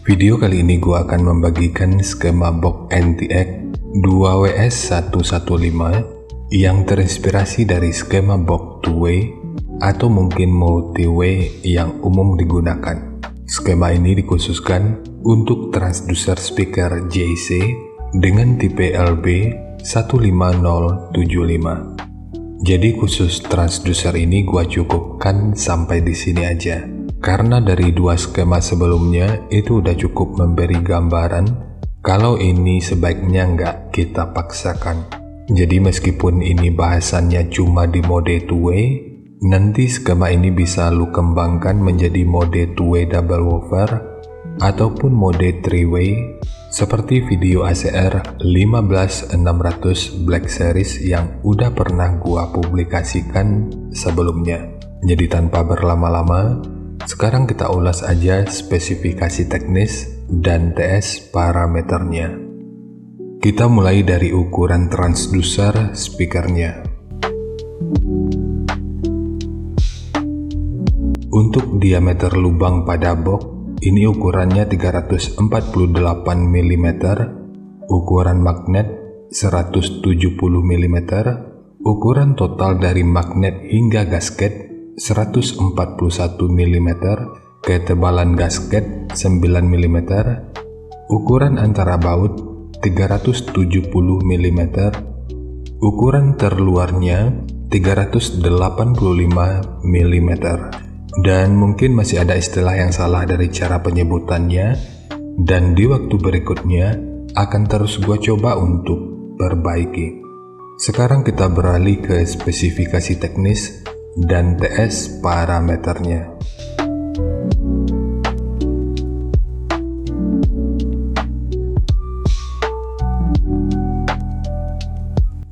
Video kali ini gua akan membagikan skema box NTX 2WS115 yang terinspirasi dari skema box two-way atau mungkin multi-way yang umum digunakan. Skema ini dikhususkan untuk transducer speaker JC dengan tipe LB15075. Jadi khusus transducer ini gua cukupkan sampai di sini aja. Karena dari dua skema sebelumnya itu udah cukup memberi gambaran kalau ini sebaiknya nggak kita paksakan. Jadi meskipun ini bahasannya cuma di mode two-way, nanti skema ini bisa lu kembangkan menjadi mode two-way double woofer ataupun mode three-way seperti video ACR 15600 Black Series yang udah pernah gua publikasikan sebelumnya. Jadi tanpa berlama-lama, sekarang kita ulas aja spesifikasi teknis dan TS parameternya. Kita mulai dari ukuran transducer speakernya. Untuk diameter lubang pada box, ini ukurannya 348 mm, ukuran magnet 170 mm, ukuran total dari magnet hingga gasket 141 mm, ketebalan gasket 9 mm, ukuran antara baut 370 mm, ukuran terluarnya 385 mm. Dan mungkin masih ada istilah yang salah dari cara penyebutannya, dan di waktu berikutnya akan terus gue coba untuk perbaiki. Sekarang kita beralih ke spesifikasi teknis dan TS parameternya.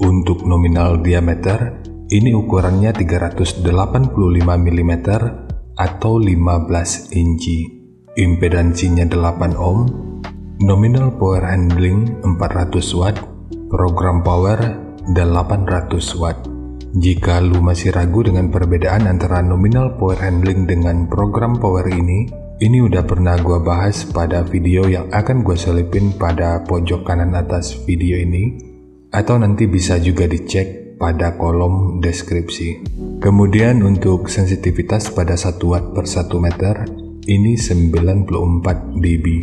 Untuk nominal diameter, ini ukurannya 385 mm atau 15 inci. Impedansinya 8 ohm, nominal power handling 400 watt, program power 800 watt. Jika lu masih ragu dengan perbedaan antara nominal power handling dengan program power ini udah pernah gua bahas pada video yang akan gua selipin pada pojok kanan atas video ini, atau nanti bisa juga dicek pada kolom deskripsi. Kemudian untuk sensitivitas pada 1 watt per 1 meter, ini 94 dB.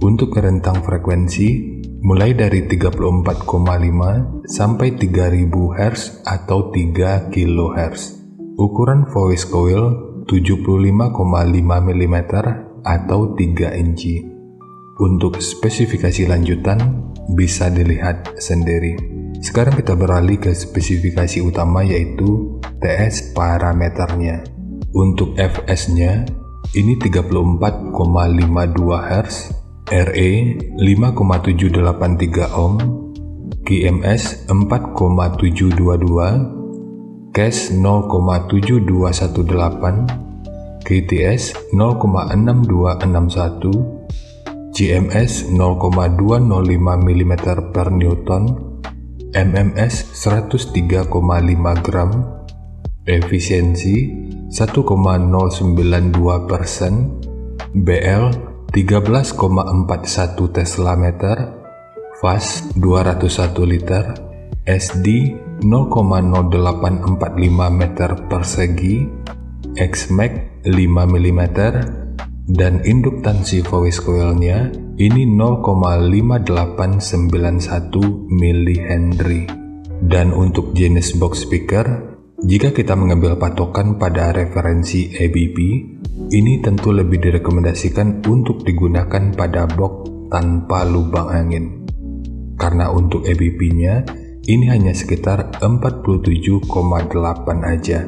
Untuk rentang frekuensi, mulai dari 34,5 sampai 3000 Hz atau 3 kHz. Ukuran voice coil 75,5 mm atau 3 inci. Untuk spesifikasi lanjutan bisa dilihat sendiri. Sekarang kita beralih ke spesifikasi utama yaitu TS parameternya. Untuk Fs-nya ini 34,52 Hz, RE 5,783 ohm, QMS 4,722, CAS 0,7218, KTS 0,6261, GMS 0,205 mm per Newton, MMS 103,5 gram, efisiensi 1,092%, BL 13,41 Tesla meter, fast 201 liter, SD 0,0845 meter persegi, Xmax 5 mm, dan induktansi voice coilnya ini 0,5891 mH. Dan untuk jenis box speaker, jika kita mengambil patokan pada referensi ABP, ini tentu lebih direkomendasikan untuk digunakan pada box tanpa lubang angin. Karena untuk ABP-nya, ini hanya sekitar 47,8 aja.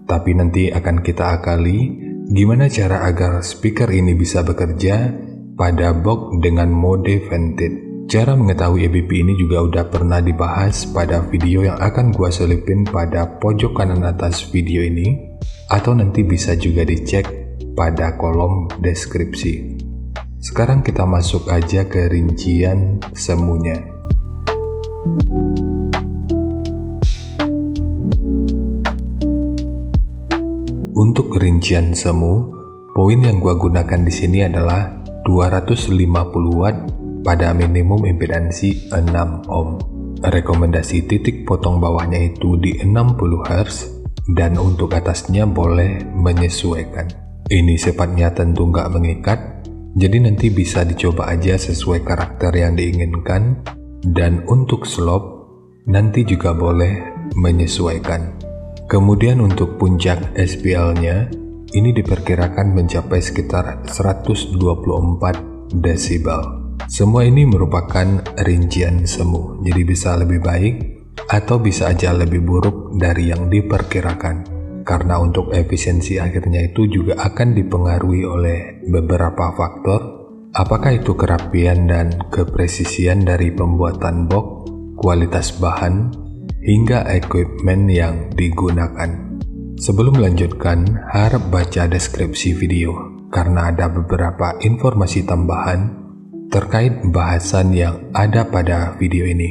Tapi nanti akan kita akali gimana cara agar speaker ini bisa bekerja pada box dengan mode vented. Cara mengetahui ABP ini juga udah pernah dibahas pada video yang akan gua selipin pada pojok kanan atas video ini, atau nanti bisa juga dicek pada kolom deskripsi. Sekarang kita masuk aja ke rincian semuanya. Untuk rincian semu, Poin yang gua gunakan di sini adalah 250 watt pada minimum impedansi 6 ohm. Rekomendasi titik potong bawahnya itu di 60 Hz dan untuk atasnya boleh menyesuaikan. Ini sifatnya tentu nggak mengikat, jadi nanti bisa dicoba aja sesuai karakter yang diinginkan. Dan untuk slope nanti juga boleh menyesuaikan. Kemudian untuk puncak SPL-nya ini diperkirakan mencapai sekitar 124 desibel. Semua ini merupakan rincian semu, jadi bisa lebih baik atau bisa aja lebih buruk dari yang diperkirakan. Karena untuk efisiensi akhirnya itu juga akan dipengaruhi oleh beberapa faktor, apakah itu kerapian dan kepresisian dari pembuatan box, kualitas bahan, hingga equipment yang digunakan. Sebelum melanjutkan, harap baca deskripsi video karena ada beberapa informasi tambahan terkait bahasan yang ada pada video ini.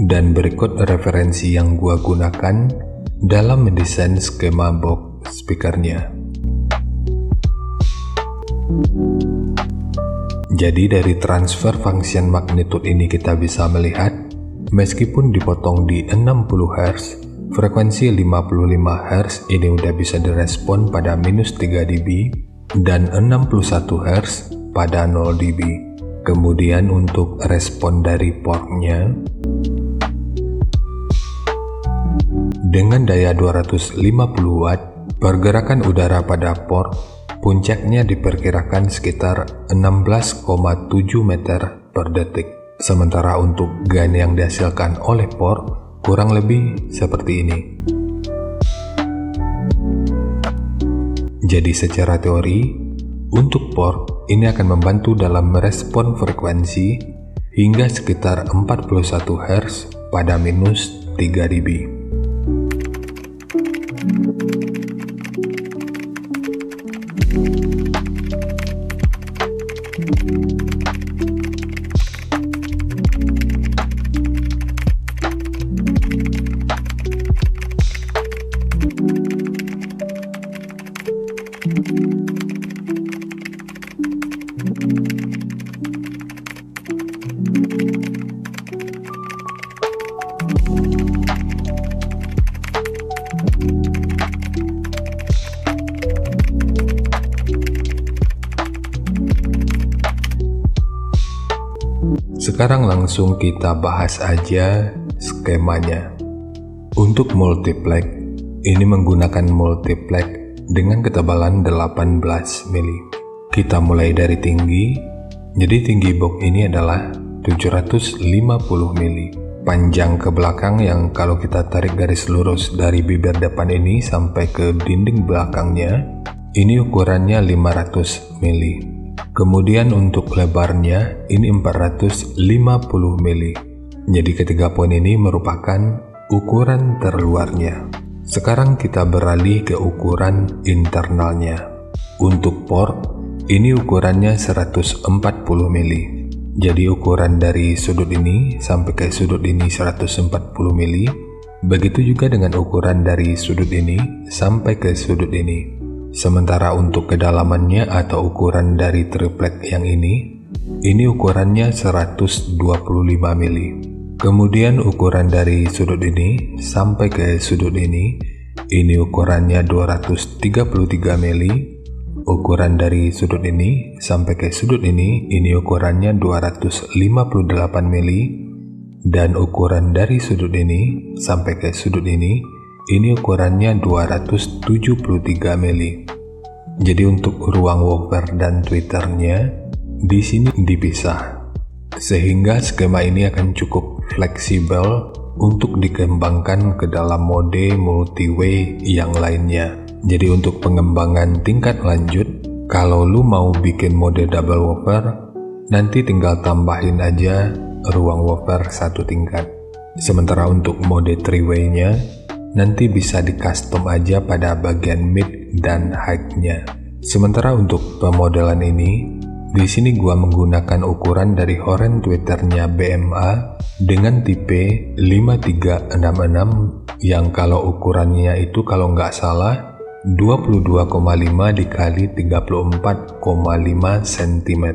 Dan berikut referensi yang gua gunakan dalam mendesain skema box speakernya. Jadi dari transfer function magnitude ini kita bisa melihat, meskipun dipotong di 60 Hz, frekuensi 55 Hz ini udah bisa direspon pada minus 3 dB dan 61 Hz pada 0 dB. Kemudian untuk respon dari portnya, dengan daya 250 watt, pergerakan udara pada port puncaknya diperkirakan sekitar 16,7 meter per detik. Sementara untuk gain yang dihasilkan oleh port kurang lebih seperti ini. Jadi secara teori, untuk port ini akan membantu dalam merespon frekuensi hingga sekitar 41 Hz pada minus 3 dB. Sekarang langsung kita bahas aja skemanya. Untuk multiplex, ini menggunakan multiplex dengan ketebalan 18 mili. Kita mulai dari tinggi, jadi tinggi box ini adalah 750 mili. Panjang ke belakang yang kalau kita tarik garis lurus dari bibir depan ini sampai ke dinding belakangnya, ini ukurannya 500 mili. Kemudian untuk lebarnya ini 450 mili. Jadi ketiga poin ini merupakan ukuran terluarnya. Sekarang kita beralih ke ukuran internalnya. Untuk port ini ukurannya 140 mili. Jadi ukuran dari sudut ini sampai ke sudut ini 140 mili. Begitu juga dengan ukuran dari sudut ini sampai ke sudut ini. Sementara untuk kedalamannya atau ukuran dari triplek yang ini ukurannya 125 mili. Kemudian ukuran dari sudut ini sampai ke sudut ini ukurannya 233 mili. Ukuran dari sudut ini sampai ke sudut ini ukurannya 258 mili. Dan ukuran dari sudut ini sampai ke sudut ini ukurannya 273 mili. Jadi untuk ruang woofer dan tweeternya di sini dipisah, sehingga skema ini akan cukup fleksibel untuk dikembangkan ke dalam mode multi-way yang lainnya. Jadi untuk pengembangan tingkat lanjut, kalau lu mau bikin mode double woofer, nanti tinggal tambahin aja ruang woofer satu tingkat. Sementara untuk mode three-way-nya nanti bisa di custom aja pada bagian mid dan height-nya. Sementara untuk pemodelan ini Di sini gua menggunakan ukuran dari horen tweeternya BMA dengan tipe 5366 yang kalau ukurannya itu kalau nggak salah 22,5 dikali 34,5 cm.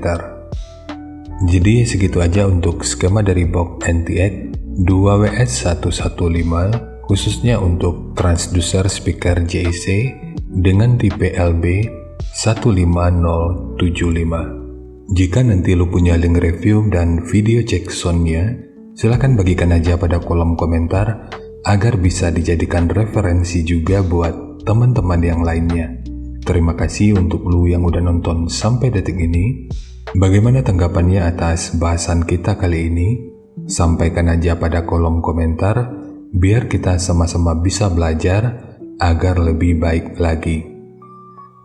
Jadi segitu aja untuk skema dari box NTX 2WS115 khususnya untuk transducer speaker JC dengan tipe LB 15075. Jika nanti lu punya link review dan video cek soundnya, silahkan bagikan aja pada kolom komentar agar bisa dijadikan referensi juga buat teman-teman yang lainnya. Terima kasih untuk lu yang udah nonton sampai detik ini. Bagaimana tanggapannya atas bahasan kita kali ini? Sampaikan aja pada kolom komentar biar kita sama-sama bisa belajar agar lebih baik lagi.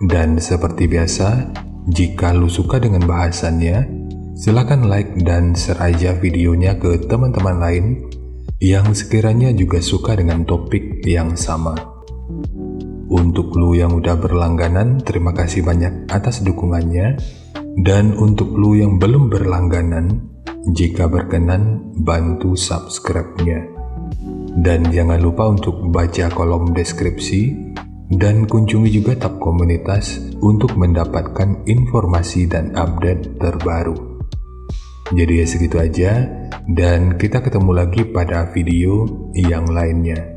Dan seperti biasa, jika lu suka dengan bahasannya, silakan like dan share aja videonya ke teman-teman lain yang sekiranya juga suka dengan topik yang sama. Untuk lu yang udah berlangganan, terima kasih banyak atas dukungannya. Dan untuk lu yang belum berlangganan, jika berkenan, bantu subscribe-nya. Dan jangan lupa untuk baca kolom deskripsi dan kunjungi juga tab komunitas untuk mendapatkan informasi dan update terbaru. Jadi ya segitu aja, dan kita ketemu lagi pada video yang lainnya.